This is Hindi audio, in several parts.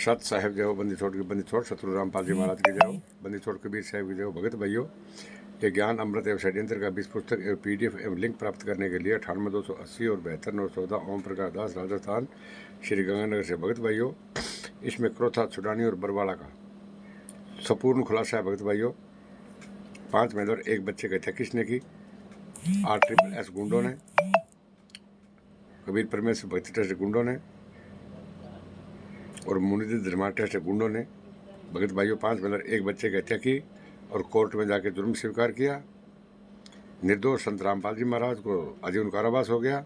सत साहेब जय हो, बंदी छोड़ शत्रु रामपाल जी महाराज की जय हो, बंदी छोड़ कबीर साहब की जय हो। भगत भाइयों, ये ज्ञान अमृत एवं षड्यंत्र का 20 पुस्तक एवं PDF एवं लिंक प्राप्त करने के लिए 98 280 और 72 914 ओम प्रकाश दास, राजस्थान, श्री गंगानगर से। भगत भाइयों, इसमें क्रोथा, छुड़ानी और बरवाला का संपूर्ण खुलासा है। भगत भाइयों, 5 महिला और 1 बच्चे की हत्या किसने की? RSS गुंडों ने, कबीर परमेश्वर भक्ति ट्रस्ट गुंडों ने और मुनिद धर्मा ट्रस्ट गुंडों ने। भगत भाइयों, 5 महिला और 1 बच्चे की हत्या की और कोर्ट में जाके जुर्म स्वीकार किया। निर्दोष संत रामपाल जी महाराज को आजीवन कारावास हो गया।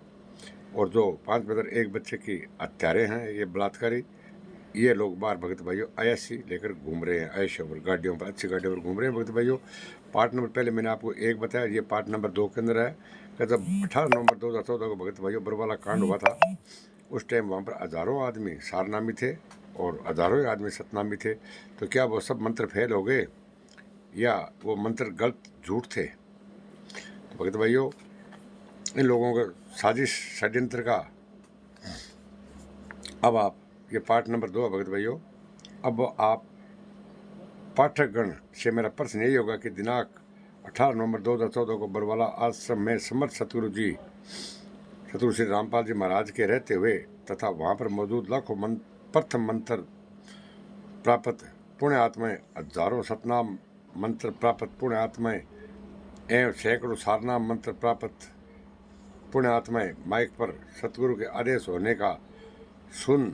और जो 5 महिला और 1 बच्चे की हत्यारे हैं, ये बलात्कारी, ये लोग बाहर भगत भाइयों अयासी लेकर घूम रहे हैं, ऐश और गाड़ियों पर, अच्छी गाड़ियों पर घूम रहे हैं। भगत भाइयों, पार्ट नंबर पहले मैंने आपको 1 बताया, ये पार्ट नंबर 2 के अंदर है कि जब 18 नवंबर 2014 को भगत भाइयों बरवाला कांड हुआ था, उस टाइम वहाँ पर हजारों आदमी सारनामी थे और हजारों आदमी सतनामी थे। तो क्या वो सब मंत्र फेल हो गए या वो मंत्र गलत झूठ थे? तो भगत भाइयों, इन लोगों का साजिश षड्यंत्र का अब आप, ये पार्ट नंबर 2 है भगत भाइयों। अब आप पाठकगण से मेरा प्रश्न यही होगा कि दिनांक 18 नवंबर 2014 को बरवाला आश्रम में समर्थ सतगुरु श्री रामपाल जी महाराज के रहते हुए तथा वहाँ पर मौजूद लाखों प्रथम मंत्र प्राप्त पुण्य आत्माएं, हजारों सतनाम मंत्र प्राप्त पुण्य आत्माएं एवं सैकड़ों सारनाम मंत्र प्राप्त पुण्य आत्माएं माइक पर सतगुरु के आदेश होने का सुन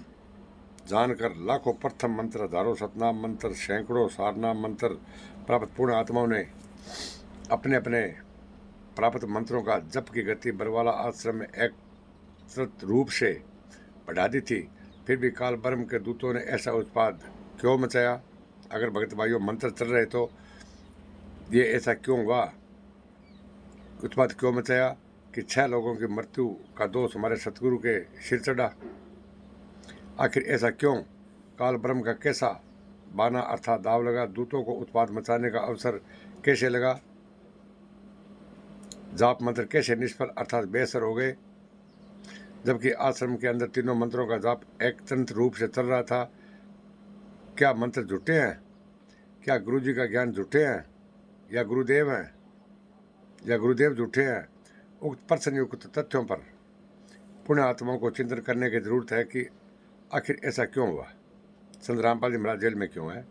जानकर लाखों प्रथम मंत्र, हजारों सतनाम मंत्र, सैकड़ों सारनाम मंत्र प्राप्त पुण्य आत्माओं ने अपने अपने प्राप्त मंत्रों का जप की गति बरवाला आश्रम में एकत्रित रूप से बढ़ा दी थी। फिर भी काल ब्रह्म के दूतों ने ऐसा उत्पाद क्यों मचाया? अगर भगत भाइयों मंत्र चल रहे तो ये ऐसा क्यों हुआ? उत्पाद क्यों मचाया कि 6 लोगों की मृत्यु का दोष हमारे सतगुरु के सिर चढ़ा? आखिर ऐसा क्यों? काल ब्रह्म का कैसा बाना अर्थात दाव लगा? दूतों को उत्पाद मचाने का अवसर कैसे लगा? जाप मंत्र कैसे निष्फल अर्थात बेअसर हो गए, जबकि आश्रम के अंदर तीनों मंत्रों का जाप एकतंत्र रूप से चल रहा था? क्या मंत्र झूठे हैं? क्या गुरु जी का ज्ञान झूठे हैं या गुरुदेव हैं या गुरुदेव झूठे हैं? उक्त प्रश्नयुक्त तथ्यों पर पुण्य आत्माओं को चिंतन करने की जरूरत है कि आखिर ऐसा क्यों हुआ? संत रामपाल जी महाराज जेल में क्यों है?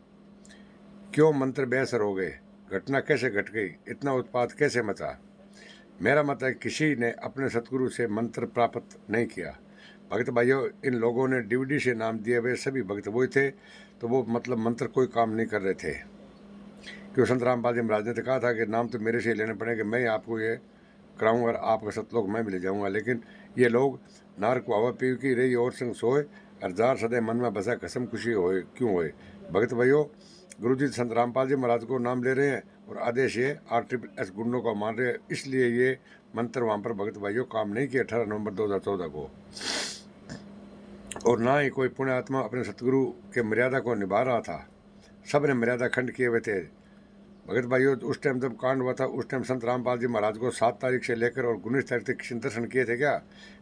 क्यों मंत्र बेअसर हो गए? घटना कैसे घट गई? इतना उत्पाद कैसे मचा? मेरा मत है किसी ने अपने सतगुरु से मंत्र प्राप्त नहीं किया। भगत भाइयों, इन लोगों ने DVD से नाम दिए हुए सभी भगत वही थे, तो वो मतलब मंत्र कोई काम नहीं कर रहे थे। क्यों संत रामपाल जी महाराज ने तो कहा था कि नाम तो मेरे से ही लेने पड़ेंगे, मैं ही आपको ये कराऊंगा और आपका सतलोक मैं भी ले जाऊंगा। लेकिन ये लोग नार को हवा पी की रही और संग सोए और जार सदै मन में बसा कसम खुशी होए क्यों होए? भगत भाइयों, गुरु जी संत रामपाल जी महाराज को नाम ले रहे हैं और आदेश ये RSS गुंडों को मान रहे हैं, इसलिए ये मंत्र वहाँ पर भगत भाइयों काम नहीं किया 18 नवंबर 2014 को। और ना ही कोई पुण्य आत्मा अपने सतगुरु के मर्यादा को निभा रहा था। सब ने मर्यादा खंड किए हुए थे। भगत भाइयों, उस टाइम जब कांड हुआ था उस टाइम संत रामपाल जी महाराज को 7 तारीख से लेकर और 19 तारीख तक किसी ने दर्शन किए थे क्या?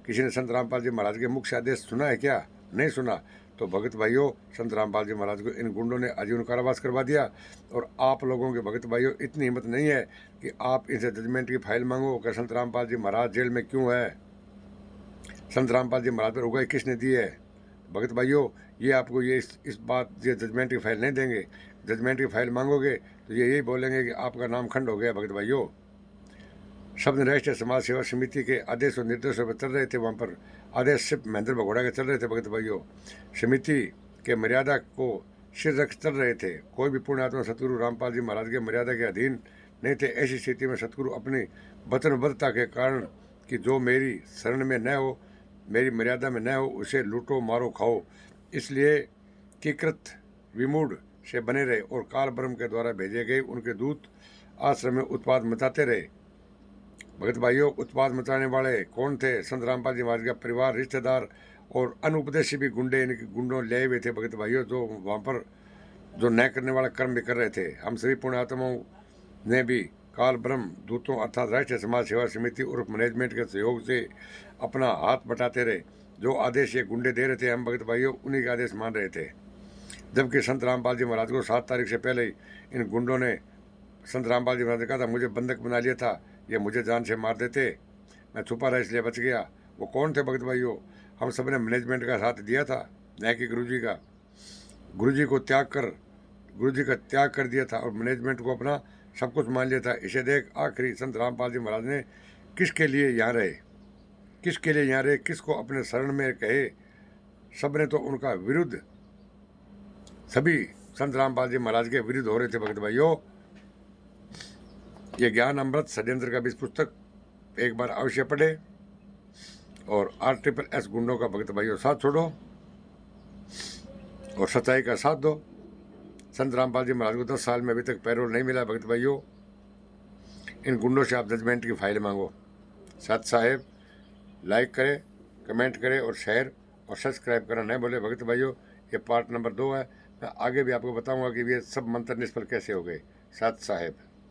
किसी ने संत रामपाल जी महाराज के मुख से आदेश सुना है क्या? नहीं सुना। तो भगत भाइयों, संत रामपाल जी महाराज को इन गुंडों ने आजीवन कारावास करवा दिया। और आप लोगों के भगत भाइयों इतनी हिम्मत नहीं है कि आप इनसे जजमेंट की फाइल मांगो कि संत रामपाल जी महाराज जेल में क्यों है, संत रामपाल जी महाराज पर उगाई किसने दी है? भगत भाइयों, ये आपको ये जजमेंट की फाइल नहीं देंगे। जजमेंट की फाइल मांगोगे तो ये यही बोलेंगे कि आपका नाम खंड हो गया। भगत भाइयों, शब्द राष्ट्रीय समाज सेवा समिति के आदेश और निर्देशों पर चल रहे थे, वहाँ पर आदेश सिर्फ महेंद्र भगोड़ा के चल रहे थे। भगत भाइयों, समिति के मर्यादा को सिर रख चल रहे थे। कोई भी पुण्य आत्मा सतगुरु रामपाल जी महाराज के मर्यादा के अधीन नहीं थे। ऐसी स्थिति में सतगुरु अपनी वचनबद्धता के कारण कि जो मेरी शरण में न हो, मेरी मर्यादा में न हो, उसे लूटो मारो खाओ, इसलिए किकृत विमूढ़ से बने रहे और काल ब्रह्म के द्वारा भेजे गए उनके दूत आश्रम में उत्पाद मचाते रहे। भगत भाइयों, उत्पाद मचाने वाले कौन थे? संत रामपाल जी महाराज का परिवार, रिश्तेदार और अनुपदेशी भी गुंडे इनके गुंडों ले हुए थे। भगत भाइयों, जो वहाँ पर जो न्याय करने वाला कर्म भी कर रहे थे। हम सभी पुण्य आत्माओं ने भी काल ब्रह्म दूतों अर्थात राष्ट्रीय समाज सेवा समिति उर्फ मैनेजमेंट के सहयोग से अपना हाथ बटाते रहे। जो आदेश ये गुंडे दे रहे थे, हम भगत भाइयों उन्हीं के आदेश मान रहे थे। जबकि संत रामपाल जी महाराज को 7 तारीख से पहले ही इन गुंडों ने संत रामपाल जी महाराज ने कहा था, मुझे बंधक बना लिया था, ये मुझे जान से मार देते, मैं छुपा रहा इसलिए बच गया। वो कौन थे भगत भाइयों? हम सब ने मैनेजमेंट का साथ दिया था, न कि गुरु जी का। गुरु जी का त्याग कर दिया था और मैनेजमेंट को अपना सब कुछ मान लिया था। इसे देख आखिरी संत रामपाल जी महाराज ने किसके लिए यहाँ रहे, किसके लिए यहाँ रहे, किसको अपने शरण में कहे। सब ने तो उनका विरुद्ध, सभी संत रामपाल जी महाराज के विरुद्ध हो रहे थे भगत भाइयों। ये ज्ञान अमृत षड्यंत्र का बीज पुस्तक एक बार अवश्य पढ़े और RSS गुंडों का भगत भाइयों साथ छोड़ो और सच्चाई का साथ दो। संत रामपाल जी महाराज को 10 साल में अभी तक पैरोल नहीं मिला भगत भाइयों। इन गुंडों से आप जजमेंट की फाइल मांगो। सत साहेब लाइक करें, कमेंट करें और शेयर और सब्सक्राइब करना नहीं बोले भगत भाइयों। ये पार्ट नंबर 2 है। मैं आगे भी आपको बताऊंगा कि ये सब मंत्र निष्फल कैसे हो गए। सत साहेब।